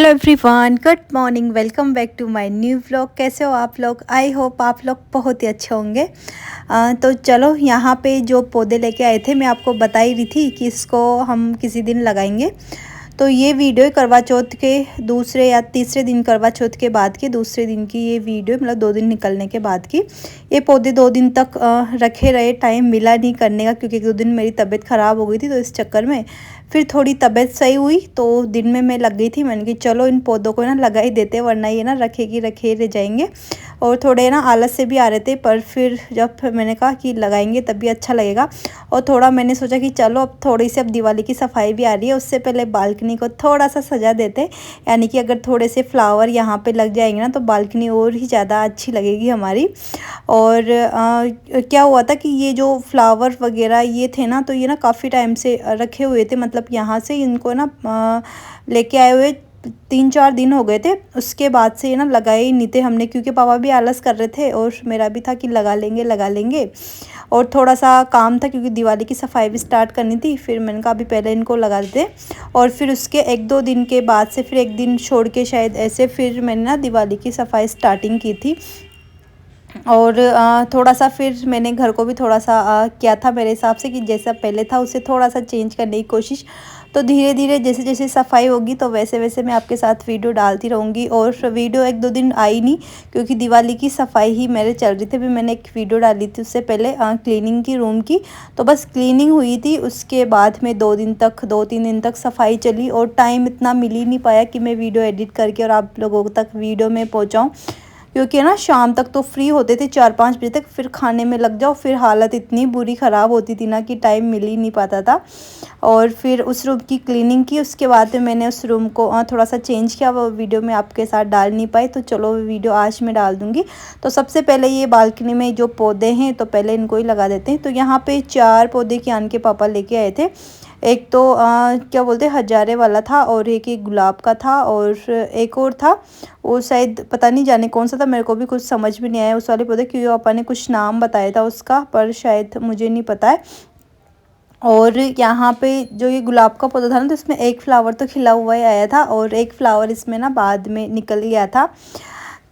Hello everyone, good morning. Welcome back to my new vlog. कैसे हो आप लोग? आई होप आप लोग बहुत ही अच्छे होंगे। तो चलो, यहाँ पे जो पौधे लेके आए थे मैं आपको बता ही रही थी कि इसको हम किसी दिन लगाएंगे। तो ये वीडियो करवा चौथ के दूसरे या तीसरे दिन, करवा चौथ के बाद के दूसरे दिन की ये वीडियो, मतलब 2 दिन निकलने के बाद की। ये पौधे 2 दिन तक रखे रहे, टाइम मिला नहीं करने का, क्योंकि 1-2 दिन मेरी तबीयत ख़राब हो गई थी, तो इस चक्कर में फिर थोड़ी तबीयत सही हुई तो दिन में मैं लग गई थी। मैंने कि चलो इन पौधों को ना लगा ही देते, वरना ये ना रखे रह जाएंगे। और थोड़े ना आलस से भी आ रहे थे, पर फिर जब मैंने कहा कि लगाएंगे तभी अच्छा लगेगा। और थोड़ा मैंने सोचा कि चलो अब थोड़ी सी, अब दिवाली की सफाई भी आ रही है, उससे पहले बालकनी को थोड़ा सा सजा देते। यानी कि अगर थोड़े से फ्लावर यहाँ पे लग जाएंगे ना, तो बालकनी और ही ज़्यादा अच्छी लगेगी हमारी। और क्या हुआ था कि ये जो फ्लावर वगैरह ये थे ना, तो ये ना काफ़ी टाइम से रखे हुए थे, मतलब यहाँ से इनको ना लेके आए हुए 3-4 दिन हो गए थे। उसके बाद से ये ना लगाए ही नहीं थे हमने, क्योंकि पापा भी आलस कर रहे थे और मेरा भी था कि लगा लेंगे लगा लेंगे। और थोड़ा सा काम था, क्योंकि दिवाली की सफाई भी स्टार्ट करनी थी। फिर मैंने कहा अभी पहले इनको लगा देते, और फिर उसके 1-2 दिन के बाद से, फिर 1 दिन छोड़ के शायद, ऐसे फिर मैंने ना दिवाली की सफाई स्टार्टिंग की थी। और थोड़ा सा फिर मैंने घर को भी थोड़ा सा किया था मेरे हिसाब से, कि जैसा पहले था उसे थोड़ा सा चेंज करने की कोशिश। तो धीरे धीरे जैसे जैसे सफाई होगी तो वैसे वैसे मैं आपके साथ वीडियो डालती रहूँगी। और वीडियो 1-2 दिन आई नहीं, क्योंकि दिवाली की सफाई ही मेरे चल रही थी। अभी मैंने एक वीडियो डाली थी उससे पहले क्लीनिंग की, रूम की। तो बस क्लीनिंग हुई थी, उसके बाद में 2-3 दिन तक सफाई चली, और टाइम इतना मिल ही नहीं पाया कि मैं वीडियो एडिट करके और आप लोगों तक वीडियो में पहुँचाऊँ। क्योंकि ना शाम तक तो फ्री होते थे, 4-5 बजे तक, फिर खाने में लग जाओ, फिर हालत इतनी बुरी ख़राब होती थी ना कि टाइम मिल ही नहीं पाता था। और फिर उस रूम की क्लीनिंग की, उसके बाद में मैंने उस रूम को थोड़ा सा चेंज किया। वो वीडियो में आपके साथ डाल नहीं पाई, तो चलो वो वीडियो आज मैं डाल दूँगी। तो सबसे पहले ये बालकनी में जो पौधे हैं, तो पहले इनको ही लगा देते हैं। तो यहाँ पे 4 पौधे कियान के पापा लेके आए थे। एक तो क्या बोलते हैं, हजारे वाला था, और एक गुलाब का था, और एक और था, वो शायद पता नहीं जाने कौन सा था, मेरे को भी कुछ समझ में नहीं आया उस वाले पौधे, क्योंकि पापा ने कुछ नाम बताया था उसका, पर शायद मुझे नहीं पता है। और यहाँ पे जो ये गुलाब का पौधा था ना, तो इसमें एक फ्लावर तो खिला हुआ ही आया था, और एक फ्लावर इसमें ना बाद में निकल गया था।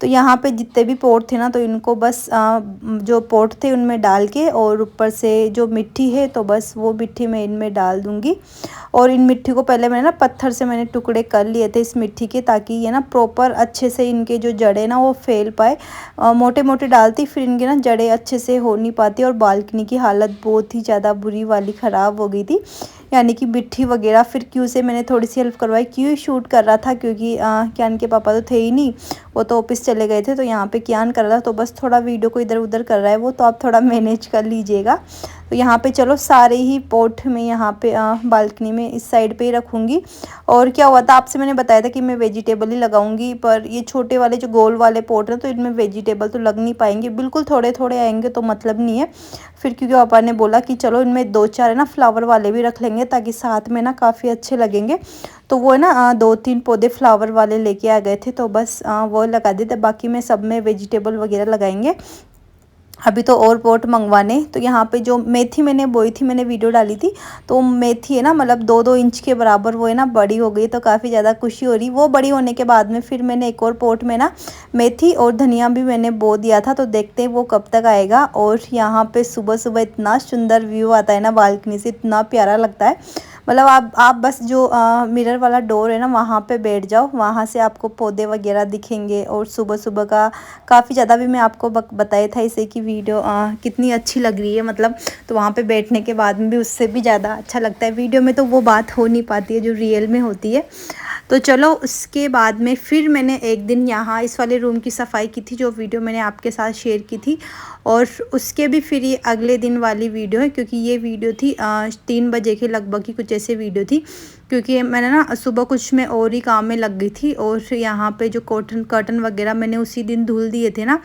तो यहाँ पे जितने भी पॉट थे ना, तो इनको बस जो पॉट थे उनमें डाल के, और ऊपर से जो मिट्टी है, तो बस वो मिट्टी मैं इनमें डाल दूँगी। और इन मिट्टी को पहले मैंने ना पत्थर से मैंने टुकड़े कर लिए थे इस मिट्टी के, ताकि ये ना प्रॉपर अच्छे से इनके जो जड़ें ना वो फैल पाए। मोटे मोटे डालती, फिर इनके ना जड़ें अच्छे से हो नहीं पाती, और बालकनी की हालत बहुत ही ज़्यादा बुरी वाली ख़राब हो गई थी। यानी कि मिट्टी वगैरह, फिर क्यों से मैंने थोड़ी सी हेल्प करवाई, क्यों शूट कर रहा था, क्योंकि कियान के पापा तो थे ही नहीं, वो तो ऑफिस चले गए थे। तो यहाँ पे कियान कर रहा था, तो बस थोड़ा वीडियो को इधर उधर कर रहा है वो, तो आप थोड़ा मैनेज कर लीजिएगा। तो यहाँ पे चलो सारे ही पॉट में यहाँ पे बालकनी में इस साइड पे ही रखूँगी। और क्या हुआ था, आपसे मैंने बताया था कि मैं वेजिटेबल ही लगाऊंगी, पर ये छोटे वाले जो गोल वाले पॉट हैं, तो इनमें वेजिटेबल तो लग नहीं पाएंगे, बिल्कुल थोड़े थोड़े आएंगे तो मतलब नहीं है। फिर क्योंकि पापा ने बोला कि चलो इनमें 2-4 है ना फ्लावर वाले भी रख लेंगे, ताकि साथ में ना काफ़ी अच्छे लगेंगे। तो वो है ना 2-3 पौधे फ्लावर वाले लेके आ गए थे, तो बस वो लगा देते, बाकी में सब में वेजिटेबल वगैरह लगाएंगे। अभी तो और पॉट मंगवाने। तो यहाँ पे जो मेथी मैंने बोई थी, मैंने वीडियो डाली थी, तो मेथी है ना, मतलब 2-2 इंच के बराबर वो है ना बड़ी हो गई, तो काफ़ी ज़्यादा खुशी हो रही। वो बड़ी होने के बाद में फिर मैंने एक और पॉट में ना मेथी और धनिया भी मैंने बो दिया था, तो देखते हैं वो कब तक आएगा। और यहाँ पे सुबह सुबह इतना सुंदर व्यू आता है ना बालकनी से, इतना प्यारा लगता है। मतलब आप बस जो मिरर वाला डोर है ना, वहाँ पे बैठ जाओ, वहाँ से आपको पौधे वगैरह दिखेंगे। और सुबह सुबह का काफ़ी ज़्यादा भी मैं आपको बताया था इसे कि वीडियो कितनी अच्छी लग रही है, मतलब तो वहाँ पे बैठने के बाद में भी उससे भी ज़्यादा अच्छा लगता है। वीडियो में तो वो बात हो नहीं पाती है जो रियल में होती है। तो चलो, उसके बाद में फिर मैंने एक दिन यहाँ इस वाले रूम की सफाई की थी, जो वीडियो मैंने आपके साथ शेयर की थी। और उसके भी फिर ये अगले दिन वाली वीडियो है, क्योंकि ये वीडियो थी 3 बजे के लगभग ही कुछ ऐसे वीडियो थी, क्योंकि मैंने ना सुबह कुछ मैं और ही काम में लग गई थी। और यहाँ पे जो कॉटन कर्टन वगैरह मैंने उसी दिन धुल दिए थे ना,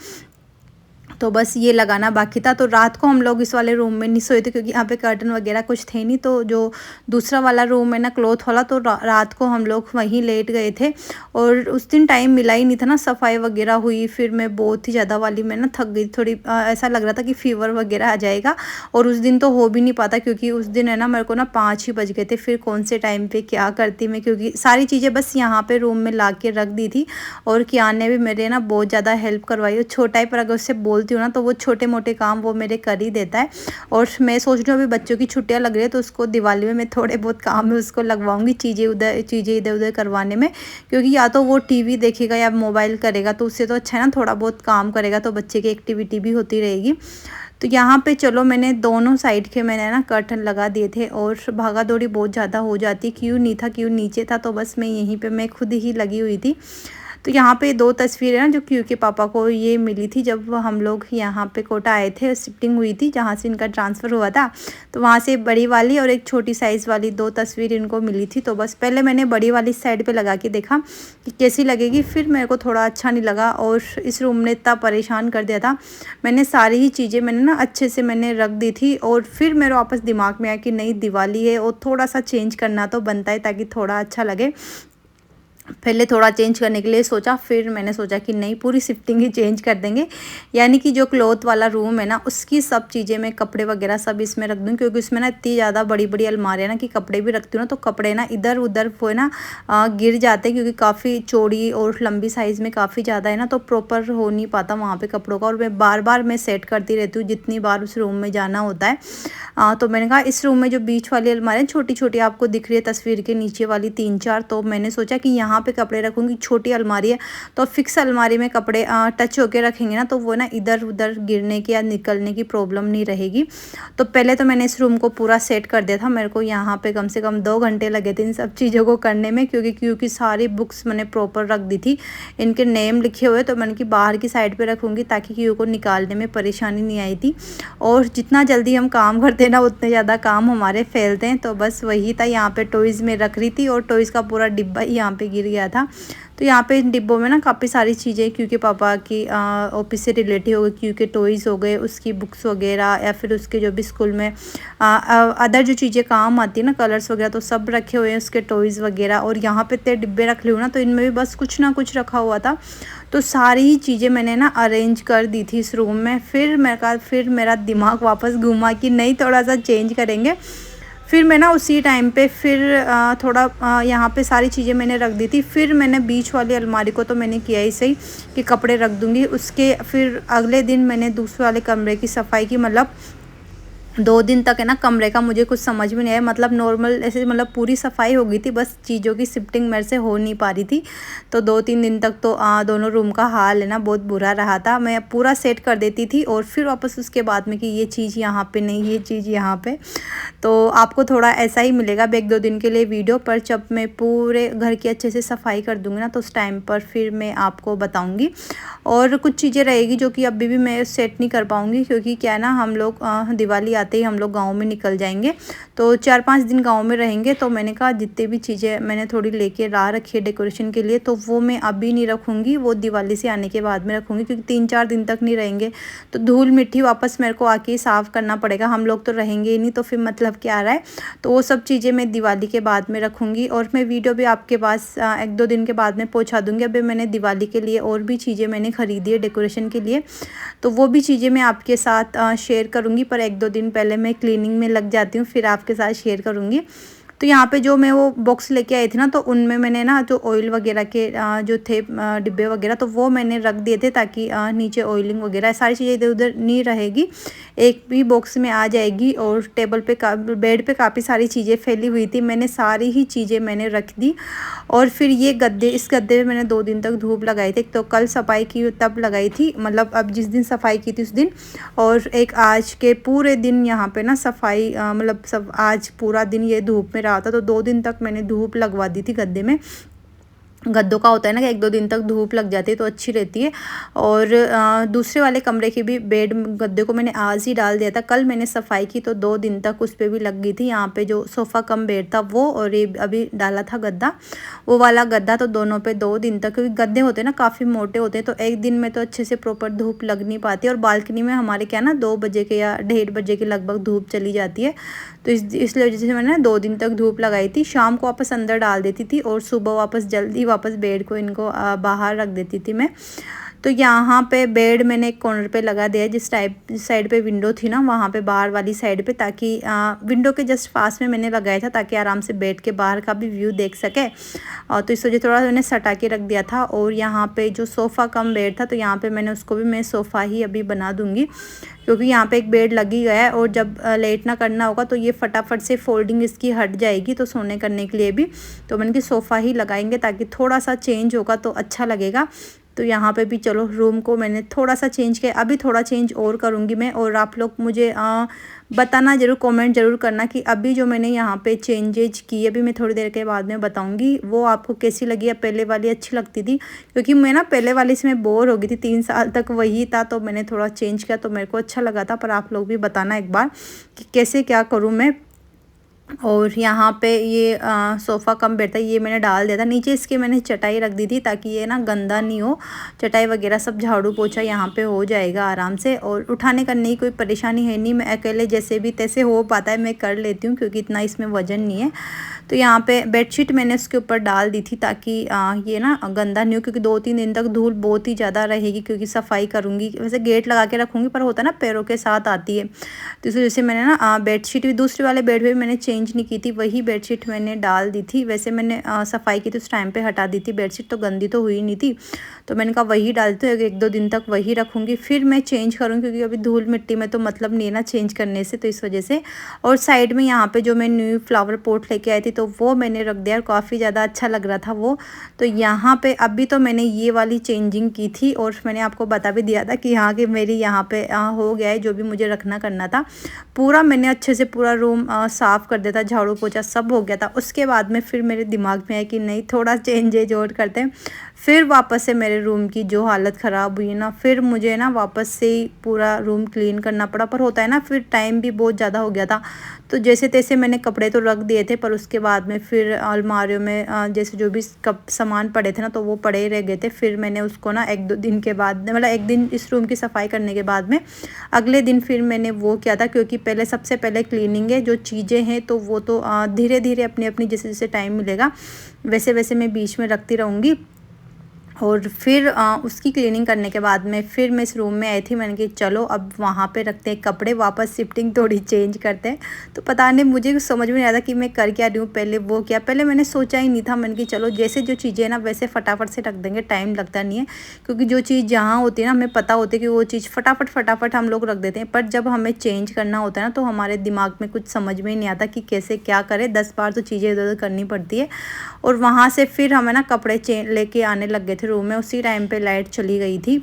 तो बस ये लगाना बाकी था। तो रात को हम लोग इस वाले रूम में नहीं सोए थे क्योंकि यहाँ पे कर्टन वगैरह कुछ थे नहीं। तो जो दूसरा वाला रूम है ना क्लॉथ वाला, तो रात को हम लोग वहीं लेट गए थे। और उस दिन टाइम मिला ही नहीं था ना, सफाई वगैरह हुई, फिर मैं बहुत ही ज़्यादा वाली मैं ना थक गई थोड़ी। ऐसा लग रहा था कि फीवर वगैरह आ जाएगा। और उस दिन तो हो भी नहीं पाता क्योंकि उस दिन है ना मेरे को ना 5 ही बज गए थे। फिर कौन से टाइम पे क्या करती मैं, क्योंकि सारी चीज़ें बस यहाँ पे रूम में ला के रख दी थी। और कियान ने भी मेरे ना बहुत ज़्यादा हेल्प करवाई। वो छोटा ही, पर अगर उससे बोलती हूँ ना तो वो छोटे मोटे काम वो मेरे कर ही देता है। और मैं सोच रही हूँ अभी बच्चों की छुट्टियाँ लग रही है तो उसको दिवाली में मैं थोड़े बहुत काम में उसको लगवाऊंगी, चीज़ें इधर उधर करवाने में। क्योंकि या तो वो टीवी देखेगा या मोबाइल करेगा, तो उससे तो अच्छा है ना थोड़ा बहुत काम करेगा तो बच्चे की एक्टिविटी भी होती रहेगी। तो यहाँ पे चलो मैंने दोनों साइड के मैंने ना कर्टन लगा दिए थे। और भागा दौड़ी बहुत ज़्यादा हो जाती, क्यों नहीं था क्यों नीचे था, तो बस मैं यहीं पे मैं खुद ही लगी हुई थी। तो यहाँ पे 2 तस्वीरें ना जो क्यू के पापा को ये मिली थी जब हम लोग यहाँ पे कोटा आए थे, शिफ्टिंग हुई थी जहाँ से इनका ट्रांसफ़र हुआ था। तो वहाँ से बड़ी वाली और एक छोटी साइज़ वाली 2 तस्वीर इनको मिली थी। तो बस पहले मैंने बड़ी वाली साइड पे लगा के देखा कि कैसी लगेगी, फिर मेरे को थोड़ा अच्छा नहीं लगा। और इस रूम ने इतना परेशान कर दिया था, मैंने सारी ही चीज़ें मैंने ना अच्छे से मैंने रख दी थी। और फिर मेरे वापस दिमाग में आया कि नहीं, दिवाली है और थोड़ा सा चेंज करना तो बनता है ताकि थोड़ा अच्छा लगे। पहले थोड़ा चेंज करने के लिए सोचा, फिर मैंने सोचा कि नहीं, पूरी शिफ्टिंग ही चेंज कर देंगे। यानी कि जो क्लॉथ वाला रूम है ना उसकी सब चीज़ें मैं कपड़े वगैरह सब इसमें रख दूँ, क्योंकि उसमें ना इतनी ज़्यादा बड़ी बड़ी अलमारियाँ ना कि कपड़े भी रखती हूँ ना तो कपड़े ना इधर उधर वो है ना गिर जाते हैं, क्योंकि काफ़ी चौड़ी और लंबी साइज़ में काफ़ी ज़्यादा है ना, तो प्रॉपर हो नहीं पाता वहाँ पर कपड़ों का। और मैं बार बार मैं सेट करती रहती हूँ जितनी बार उस रूम में जाना होता है। तो मैंने कहा इस रूम में जो बीच वाली अलमारियाँ छोटी छोटी आपको दिख रही है तस्वीर के नीचे वाली 3-4, तो मैंने सोचा कि यहाँ पे कपड़े रखूँगी। छोटी अलमारी है तो फिक्स अलमारी में कपड़े टच होके रखेंगे ना तो वो ना इधर उधर गिरने की या निकलने की प्रॉब्लम नहीं रहेगी। तो पहले तो मैंने इस रूम को पूरा सेट कर दिया था। मेरे को यहाँ पे कम से कम 2 घंटे लगे थे इन सब चीज़ों को करने में, क्योंकि सारी बुक्स मैंने प्रॉपर रख दी थी, इनके नेम लिखे हुए। तो मैंने कि बाहर की साइड पर रखूँगी ताकि क्यू को निकालने में परेशानी नहीं आई थी। और जितना जल्दी हम काम करते हैं ना उतने ज़्यादा काम हमारे फैलते हैं। तो बस वही था, यहाँ पे टॉयज़ में रख रही थी और टॉयज़ का पूरा डिब्बा ही यहाँ पे गिर गया था। तो यहाँ पे इन डिब्बों में ना काफ़ी सारी चीज़ें क्योंकि पापा की ऑफिस से रिलेटेड हो गए, क्योंकि टॉयज़ हो गए, उसकी बुक्स वगैरह, या फिर उसके जो भी स्कूल में अदर जो चीज़ें काम आती है ना, कलर्स वगैरह, तो सब रखे हुए हैं उसके टॉयज़ वगैरह। और यहाँ पे इतने डिब्बे रख ली हूँ ना तो इनमें भी बस कुछ ना कुछ रखा हुआ था। तो सारी ही चीज़ें मैंने ना अरेंज कर दी थी इस रूम में। फिर मेरा दिमाग वापस घूमा कि नहीं, थोड़ा सा चेंज करेंगे। फिर मैं ना उसी टाइम पे फिर थोड़ा यहाँ पे सारी चीज़ें मैंने रख दी थी। फिर मैंने बीच वाली अलमारी को तो मैंने किया ही सही कि कपड़े रख दूँगी। उसके फिर अगले दिन मैंने दूसरे वाले कमरे की सफाई की। मतलब 2 दिन तक है ना कमरे का मुझे कुछ समझ में नहीं आया। मतलब नॉर्मल ऐसे, मतलब पूरी सफाई हो गई थी, बस चीज़ों की शिफ्टिंग मेरे से हो नहीं पा रही थी। तो 2-3 दिन तक तो दोनों रूम का हाल है ना बहुत बुरा रहा था। मैं पूरा सेट कर देती थी और फिर वापस उसके बाद में कि ये चीज़ यहाँ पे नहीं, ये चीज़ यहाँ पे। तो आपको थोड़ा ऐसा ही मिलेगा अब 1-2 दिन के लिए वीडियो, पर जब मैं पूरे घर की अच्छे से सफाई कर दूँगी ना तो उस टाइम पर फिर मैं आपको बताऊँगी। और कुछ चीज़ें रहेगी जो कि अभी भी मैं सेट नहीं कर पाऊँगी, क्योंकि क्या है ना, हम लोग दिवाली आते ही हम लोग गाँव में निकल जाएंगे। तो 4-5 दिन गाँव में रहेंगे। तो मैंने कहा जितने भी चीज़ें मैंने थोड़ी लेके ला रखी है डेकोरेशन के लिए, तो वो मैं अभी नहीं रखूँगी, वो दिवाली से आने के बाद में रखूँगी, क्योंकि 3-4 दिन तक नहीं रहेंगे तो धूल मिट्टी वापस मेरे को आके साफ़ करना पड़ेगा। हम लोग तो रहेंगे ही नहीं तो फिर मतलब क्या आ रहा है। तो वो सब चीज़ें मैं दिवाली के बाद में रखूँगी। और मैं वीडियो भी आपके पास 1-2 दिन के बाद में पहुँचा दूँगी। अभी मैंने दिवाली के लिए और भी चीज़ें मैंने ख़रीदी है डेकोरेशन के लिए, तो वो भी चीज़ें मैं आपके साथ शेयर करूँगी। पर 1-2 दिन पहले मैं क्लीनिंग में लग जाती हूँ, फिर आपके साथ शेयर करूँगी। तो यहाँ पे जो मैं वो बॉक्स लेके आई थी ना, तो उनमें मैंने ना जो ऑयल वगैरह के जो थे डिब्बे वगैरह, तो वो मैंने रख दिए थे ताकि नीचे ऑयलिंग वगैरह सारी चीज़ें इधर उधर नहीं रहेगी, एक भी बॉक्स में आ जाएगी। और टेबल पे बेड पे काफ़ी सारी चीज़ें फैली हुई थी, मैंने सारी ही चीज़ें मैंने रख दी। और फिर ये गद्दे, इस गद्दे में मैंने 2 दिन तक धूप लगाई थी। तो कल सफाई की तब लगाई थी, मतलब अब जिस दिन सफाई की थी उस दिन, और एक आज के पूरे दिन यहाँ पे ना सफाई, मतलब सब आज पूरा दिन ये धूप में रहा था। तो 2 दिन तक मैंने धूप लगवा दी थी गद्दे में। गद्दों का होता है ना कि 1-2 दिन तक धूप लग जाती है तो अच्छी रहती है। और दूसरे वाले कमरे की भी बेड गद्दे को मैंने आज ही डाल दिया था। कल मैंने सफाई की तो 2 दिन तक उस पे भी लग गई थी। यहाँ पे जो सोफ़ा कम बेड था वो, और ये अभी डाला था गद्दा, वो वाला गद्दा, तो दोनों पे 2 दिन तक, क्योंकि गद्दे होते हैं ना काफ़ी मोटे होते हैं तो एक दिन में तो अच्छे से प्रॉपर धूप लग नहीं पाती। और बालकनी में हमारे क्या ना 2 बजे के या 1:30 बजे के लगभग धूप चली जाती है। तो इसलिए वजह से मैंने 2 दिन तक धूप लगाई थी। शाम को वापस अंदर डाल देती थी और सुबह वापस जल्दी वापस बेड को इनको बाहर रख देती थी मैं। तो यहाँ पे बेड मैंने एक कॉर्नर पे लगा दिया है, जिस साइड पे विंडो थी ना वहाँ पे बाहर वाली साइड पे, ताकि विंडो के जस्ट पास में मैंने लगाया था ताकि आराम से बेड के बाहर का भी व्यू देख सके। और तो इस वजह थोड़ा मैंने सटा के रख दिया था। और यहाँ पे जो सोफ़ा कम बेड था तो यहाँ पे मैंने उसको भी मैं सोफ़ा ही अभी बना दूँगी, क्योंकि यहाँ पे एक बेड लग ही गया है और जब लेटना करना होगा तो ये फटाफट से फोल्डिंग इसकी हट जाएगी, तो सोने करने के लिए भी तो मैंने कि सोफ़ा ही लगाएंगे ताकि थोड़ा सा चेंज होगा तो अच्छा लगेगा। तो यहाँ पे भी चलो रूम को मैंने थोड़ा सा चेंज किया, अभी थोड़ा चेंज और करूँगी मैं। और आप लोग मुझे बताना ज़रूर, कमेंट ज़रूर करना कि अभी जो मैंने यहाँ पे चेंजेज की अभी मैं थोड़ी देर के बाद में बताऊँगी वो आपको कैसी लगी। या पहले वाली अच्छी लगती थी, क्योंकि मैं ना पहले वाली से मैं बोर हो गई थी, 3 साल तक वही था, तो मैंने थोड़ा चेंज किया तो मेरे को अच्छा लगा था। पर आप लोग भी बताना एक बार कि कैसे क्या करूँ मैं। और यहाँ पे ये सोफ़ा कम बेड था, ये मैंने डाल दिया था नीचे। इसके मैंने चटाई रख दी थी ताकि ये ना गंदा नहीं हो, चटाई वगैरह सब झाड़ू पोछा यहाँ पे हो जाएगा आराम से। और उठाने करने की कोई परेशानी है नहीं, मैं अकेले जैसे भी तैसे हो पाता है मैं कर लेती हूँ, क्योंकि इतना इसमें वज़न नहीं है। तो यहाँ पे बेडशीट मैंने उसके ऊपर डाल दी थी ताकि ये ना गंदा नहीं हो, क्योंकि 2-3 दिन तक धूल बहुत ही ज़्यादा रहेगी, क्योंकि सफाई करूँगी। वैसे गेट लगा के रखूँगी पर होता है ना पैरों के साथ आती है, तो इस वजह से मैंने ना बेडशीट भी दूसरे वाले बेड पे मैंने चेंज नहीं की थी, वही बेडशीट मैंने डाल दी थी। वैसे मैंने सफाई की तो उस टाइम पे हटा दी थी, बेडशीट तो गंदी तो हुई नहीं थी, तो मैंने कहा वही डाल दी। 1-2 दिन तक वही रखूँगी, फिर मैं चेंज करूँगी, क्योंकि अभी धूल मिट्टी में तो मतलब नहीं है ना चेंज करने से, तो इस वजह से। और साइड में यहाँ पे जो मैं न्यू फ्लावर पॉट लेके आई थी तो वो मैंने रख दिया, काफ़ी ज़्यादा अच्छा लग रहा था वो। तो यहाँ पे अभी तो मैंने ये वाली चेंजिंग की थी, और मैंने आपको बता भी दिया था कि हाँ कि मेरी यहाँ पे हो गया है जो भी मुझे रखना करना था। पूरा मैंने अच्छे से पूरा रूम साफ़ कर दिया था, झाड़ू पोछा सब हो गया था। उसके बाद में फिर मेरे दिमाग में है कि नहीं थोड़ा चेंजेज और करते हैं। फिर वापस से मेरे रूम की जो हालत ख़राब हुई ना, फिर मुझे ना वापस से पूरा रूम क्लीन करना पड़ा। पर होता है ना फिर टाइम भी बहुत ज़्यादा हो गया था, तो जैसे तैसे मैंने कपड़े तो रख दिए थे, पर उसके बाद में फिर अलमारियों में जैसे जो भी सामान पड़े थे ना तो वो पड़े रह गए थे। फिर मैंने उसको ना 1-2 दिन के बाद, मतलब 1 दिन इस रूम की सफाई करने के बाद में अगले दिन फिर मैंने वो किया था, क्योंकि पहले सबसे पहले क्लीनिंग है। जो चीज़ें हैं तो वो तो धीरे धीरे अपनी अपनी जैसे जैसे टाइम मिलेगा वैसे वैसे मैं बीच में रखती रहूँगी। और फिर उसकी क्लीनिंग करने के बाद में फिर मैं इस रूम में आई थी। मैंने कहा चलो अब वहाँ पे रखते हैं कपड़े, वापस शिफ्टिंग थोड़ी चेंज करते हैं। तो पता नहीं मुझे कुछ समझ में नहीं आता कि मैं कर क्या रही हूँ। पहले वो क्या, पहले मैंने सोचा ही नहीं था। मैंने कि चलो जैसे जो चीज़ें ना वैसे फटाफट से रख देंगे, टाइम लगता नहीं है, क्योंकि जो चीज़ जहाँ होती है ना हमें पता होती है कि वो चीज़ फटाफट हम लोग रख देते हैं। पर जब हमें चेंज करना होता है ना तो हमारे दिमाग में कुछ समझ में नहीं आता कि कैसे क्या करें। 10 बार तो चीज़ें इधर उधर करनी पड़ती है। और वहाँ से फिर हमें ना कपड़े लेके आने लग गए थे रूम में। उसी टाइम पे लाइट चली गई थी।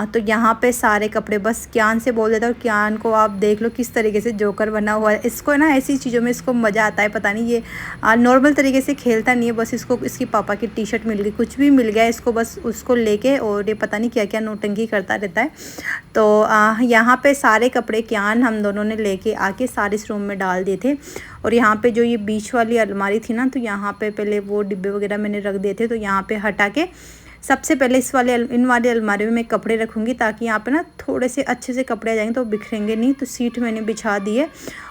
तो यहाँ पे सारे कपड़े बस क्यान से बोल देता, और क्यान को आप देख लो किस तरीके से जोकर बना हुआ है। इसको ना ऐसी चीज़ों में इसको मज़ा आता है, पता नहीं ये नॉर्मल तरीके से खेलता नहीं है। बस इसको इसकी पापा की टी-शर्ट मिल गई, कुछ भी मिल गया इसको, बस उसको लेके और ये पता नहीं क्या क्या नौटंकी करता रहता है। तो यहाँ पे सारे कपड़े क्यान हम दोनों ने लेके आके सारे इस रूम में डाल दिए थे। और यहाँ पे जो ये बीच वाली अलमारी थी ना, तो यहाँ पे पहले वो डिब्बे वगैरह मैंने रख दिए थे। तो यहाँ पे हटा के सबसे पहले इन वाली अलमारी में मैं कपड़े रखूँगी, ताकि यहाँ पे ना थोड़े से अच्छे से कपड़े आ जाएंगे तो बिखरेंगे नहीं। तो सीट मैंने बिछा दी है।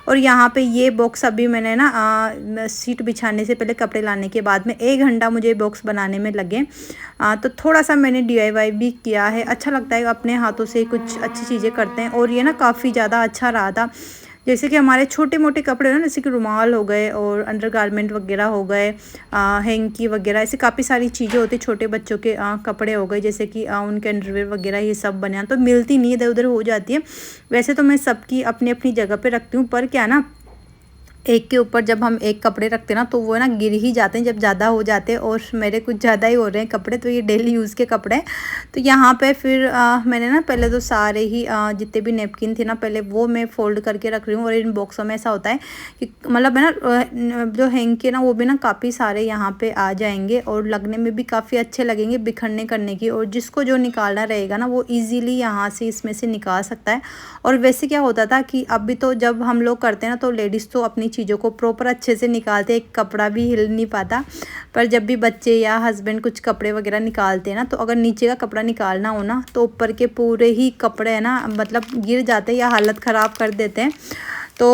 और यहाँ पे ये बॉक्स अभी मैंने ना सीट बिछाने से पहले कपड़े लाने के बाद में 1 घंटा मुझे बॉक्स बनाने में लगे। तो थोड़ा सा मैंने DIY भी किया है। अच्छा लगता है अपने हाथों से कुछ अच्छी चीज़ें करते हैं। और ये ना काफ़ी ज़्यादा अच्छा रहा था। जैसे कि हमारे छोटे मोटे कपड़े ना, जैसे कि रुमाल हो गए और अंडरगारमेंट वगैरह हो गए, हैंकी वगैरह, ऐसी काफ़ी सारी चीज़ें होती। छोटे बच्चों के कपड़े हो गए, जैसे कि उनके अंडरवेयर वगैरह, ये सब बने तो मिलती नहीं, इधर उधर हो जाती है। वैसे तो मैं सबकी अपनी अपनी जगह पे रखती हूँ, पर क्या ना एक के ऊपर जब हम एक कपड़े रखते हैं ना तो वो ना गिर ही जाते हैं जब ज़्यादा हो जाते हैं, और मेरे कुछ ज़्यादा ही हो रहे हैं कपड़े, तो ये डेली यूज़ के कपड़े हैं। तो यहाँ पे फिर मैंने ना पहले तो सारे ही जितने भी नेपकिन थे ना पहले वो मैं फ़ोल्ड करके रख रही हूँ। और इन बॉक्सों में ऐसा होता है कि मतलब है ना जो हैंग के ना वो भी ना काफ़ी सारे यहाँ पे आ जाएंगे और लगने में भी काफ़ी अच्छे लगेंगे बिखरने करने की। और जिसको जो निकालना रहेगा ना वो ईज़िली यहाँ से इसमें से निकाल सकता है। और वैसे क्या होता था कि अभी तो जब हम लोग करते हैं ना तो लेडीज़ तो अपनी चीज़ों को प्रॉपर अच्छे से निकालते, एक कपड़ा भी हिल नहीं पाता। पर जब भी बच्चे या हस्बैंड कुछ कपड़े वगैरह निकालते हैं ना तो अगर नीचे का कपड़ा निकालना हो ना तो ऊपर के पूरे ही कपड़े है ना मतलब गिर जाते हैं या हालत ख़राब कर देते हैं। तो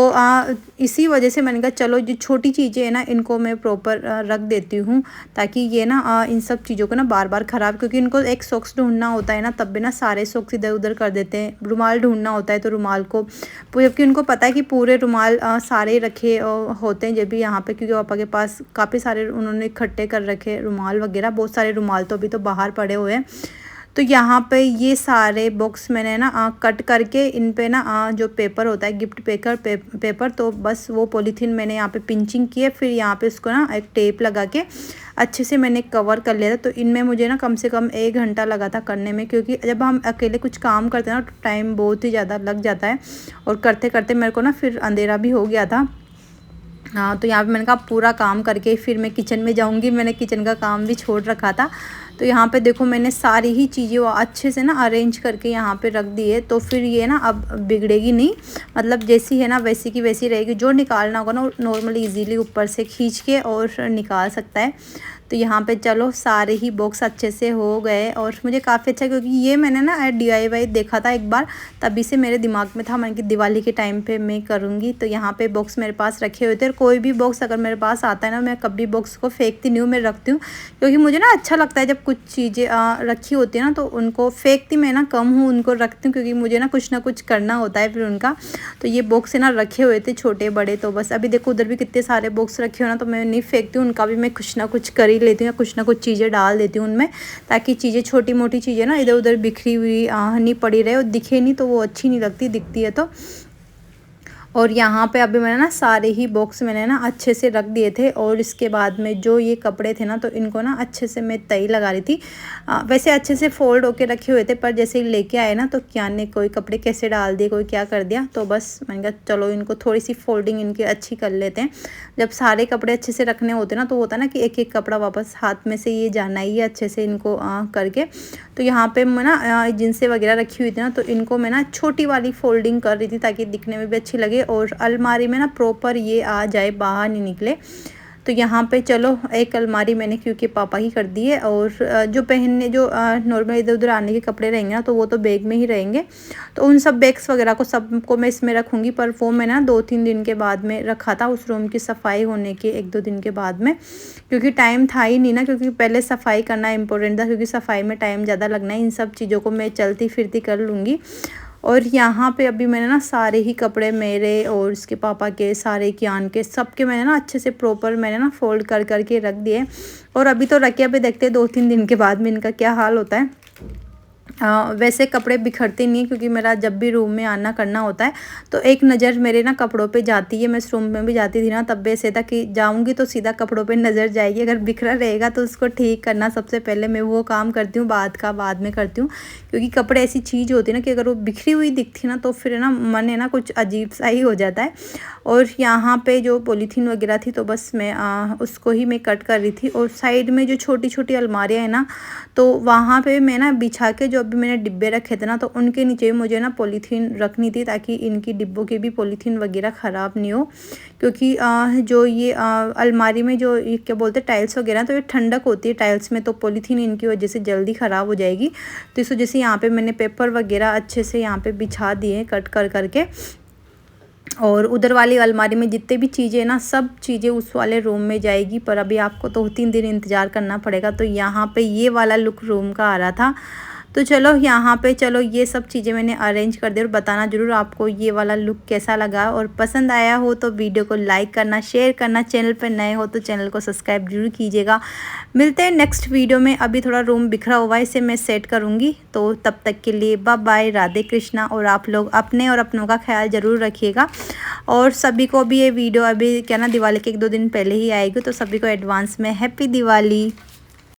इसी वजह से मैंने कहा चलो जो छोटी चीज़ें हैं ना इनको मैं प्रॉपर रख देती हूँ, ताकि ये ना इन सब चीज़ों को ना बार बार ख़राब, क्योंकि इनको एक सॉक्स ढूंढना होता है ना तब भी ना सारे सॉक्स इधर उधर कर देते हैं। रुमाल ढूंढना होता है तो रुमाल को, जबकि उनको पता है कि पूरे रुमाल सारे रखे होते हैं जब भी यहाँ पे, क्योंकि पापा के पास काफ़ी सारे उन्होंने इकट्ठे कर रखे रुमाल वगैरह, बहुत सारे रुमाल तो अभी तो बाहर पड़े हुए हैं। तो यहाँ पे ये सारे बॉक्स मैंने ना कट करके इन पे ना जो पेपर होता है गिफ्ट पेपर तो बस वो पॉलीथीन मैंने यहाँ पे पिंचिंग की है। फिर यहाँ पे इसको ना एक टेप लगा के अच्छे से मैंने कवर कर लिया था। तो इनमें मुझे ना कम से कम 1 घंटा लगा था करने में, क्योंकि जब हम अकेले कुछ काम करते हैं ना तो टाइम बहुत ही ज़्यादा लग जाता है। और करते करते मेरे को ना फिर अंधेरा भी हो गया था। हाँ, तो यहाँ पे मैंने कहा पूरा काम करके फिर मैं किचन में जाऊँगी, मैंने किचन का काम भी छोड़ रखा था। तो यहाँ पे देखो मैंने सारी ही चीज़ें वो अच्छे से ना अरेंज करके यहाँ पे रख दी है। तो फिर ये ना अब बिगड़ेगी नहीं, मतलब जैसी है ना वैसी की वैसी रहेगी। जो निकालना होगा ना नॉर्मली इजीली ऊपर से खींच के और निकाल सकता है। तो यहाँ पे चलो सारे ही बॉक्स अच्छे से हो गए और मुझे काफ़ी अच्छा, क्योंकि ये मैंने ना DIY देखा था एक बार, तभी से मेरे दिमाग में था मैंने कि दिवाली के टाइम पे मैं करूँगी। तो यहाँ पे बॉक्स मेरे पास रखे हुए थे, और कोई भी बॉक्स अगर मेरे पास आता है ना मैं कभी बॉक्स को फेंकती नहीं हूँ, मैं रखती हूँ। क्योंकि मुझे ना अच्छा लगता है जब कुछ चीज़ें रखी होती है ना तो उनको फेंकती मैं ना कम हूँ, उनको रखती हूँ, क्योंकि मुझे ना कुछ करना होता है फिर उनका। तो ये बॉक्स ना रखे हुए थे छोटे बड़े, तो बस अभी देखो उधर भी कितने सारे बॉक्स रखे हो ना, तो मैं नहीं फेंकती हूँ, उनका भी मैं कुछ ना कुछ कर ही लेती हूँ या कुछ ना कुछ चीज़ें डाल देती हूँ उनमें, ताकि चीज़ें छोटी मोटी चीज़ें ना इधर उधर बिखरी हुई नहीं पड़ी रहे और दिखे नहीं, तो वो अच्छी नहीं लगती, दिखती है तो। और यहाँ पे अभी मैंने ना सारे ही बॉक्स मैंने ना अच्छे से रख दिए थे। और इसके बाद में जो ये कपड़े थे ना तो इनको ना अच्छे से मैं तई लगा रही थी। वैसे अच्छे से फोल्ड होके रखे हुए थे, पर जैसे ही लेके आए ना तो क्या ने कोई कपड़े कैसे डाल दिए, कोई क्या कर दिया। तो बस मैंने कहा चलो इनको थोड़ी सी फोल्डिंग इनकी अच्छी कर लेते हैं। जब सारे कपड़े अच्छे से रखने होते ना तो होता ना कि एक एक कपड़ा वापस हाथ में से ये जाना ही है अच्छे से इनको करके। तो यहाँ पे मैं ना जिनसे वगैरह रखी हुई थी ना तो इनको मैं ना छोटी वाली फोल्डिंग कर रही थी, ताकि दिखने में भी अच्छी लगे और अलमारी में ना प्रॉपर ये आ जाए, बाहर नहीं निकले। तो यहाँ पे चलो एक अलमारी मैंने क्योंकि पापा ही कर दी है, और जो पहनने जो नॉर्मल इधर उधर आने के कपड़े रहेंगे ना तो वो तो बैग में ही रहेंगे। तो उन सब बैग्स वगैरह को सबको मैं इसमें रखूँगी, पर वो मैंने ना 2-3 दिन के बाद में रखा था, उस रूम की सफाई होने के 1-2 दिन के बाद में, क्योंकि टाइम था ही नहीं ना, क्योंकि पहले सफाई करना इम्पोर्टेंट था, क्योंकि सफाई में टाइम ज़्यादा लगना है। इन सब चीज़ों को मैं चलती फिरती कर लूँगी। और यहाँ पे अभी मैंने ना सारे ही कपड़े मेरे और इसके पापा के, सारे कियान के, सबके मैंने ना अच्छे से प्रॉपर मैंने ना फोल्ड कर करके रख दिए। और अभी तो रखे, अभी देखते हैं 2-3 दिन के बाद में इनका क्या हाल होता है। वैसे कपड़े बिखरते नहीं, क्योंकि मेरा जब भी रूम में आना करना होता है तो एक नज़र मेरे ना कपड़ों पे जाती है। मैं इस रूम में भी जाती थी ना तब भी ऐसे था कि जाऊंगी तो सीधा कपड़ों पे नज़र जाएगी, अगर बिखरा रहेगा तो उसको ठीक करना सबसे पहले मैं वो काम करती हूँ, बाद में करती हूँ। क्योंकि कपड़े ऐसी चीज़ होती है ना कि अगर वो बिखरी हुई दिखती ना तो फिर ना मन है ना कुछ अजीब सा ही हो जाता है। और यहाँ पे जो पॉलीथीन वगैरह थी तो बस मैं उसको ही मैं कट कर रही थी। और साइड में जो छोटी छोटी अलमारियाँ हैं ना तो वहाँ पे मैं ना बिछा के जो अभी मैंने डिब्बे रखे थे ना तो उनके नीचे मुझे ना पॉलीथीन रखनी थी, ताकि इनकी डिब्बों की भी पॉलीथीन वगैरह ख़राब नहीं हो। क्योंकि जो ये अलमारी में जो ये क्या बोलते हैं टाइल्स वगैरह, तो ये ठंडक होती है टाइल्स में, तो पॉलीथीन इनकी वजह से जल्दी ख़राब हो जाएगी। तो इस वजह से यहाँ पे मैंने पेपर वगैरह अच्छे से यहाँ पे बिछा दिए कट कर करके। और उधर वाली अलमारी में जितने भी चीज़ें ना सब चीज़ें उस वाले रूम में जाएगी, पर अभी आपको 2-3 दिन इंतज़ार करना पड़ेगा। तो यहाँ पे ये वाला लुक रूम का आ रहा था। तो चलो यहाँ पे चलो ये सब चीज़ें मैंने अरेंज कर दी और बताना ज़रूर आपको ये वाला लुक कैसा लगा, और पसंद आया हो तो वीडियो को लाइक करना, शेयर करना, चैनल पर नए हो तो चैनल को सब्सक्राइब जरूर कीजिएगा। मिलते हैं नेक्स्ट वीडियो में। अभी थोड़ा रूम बिखरा हुआ है, इसे मैं सेट करूँगी। तो तब तक के लिए बाय बाय, राधे कृष्णा। और आप लोग अपने और अपनों का ख्याल ज़रूर रखिएगा। और सभी को भी ये वीडियो अभी क्या ना दिवाली के 1-2 दिन पहले ही आएगी, तो सभी को एडवांस में हैप्पी दिवाली।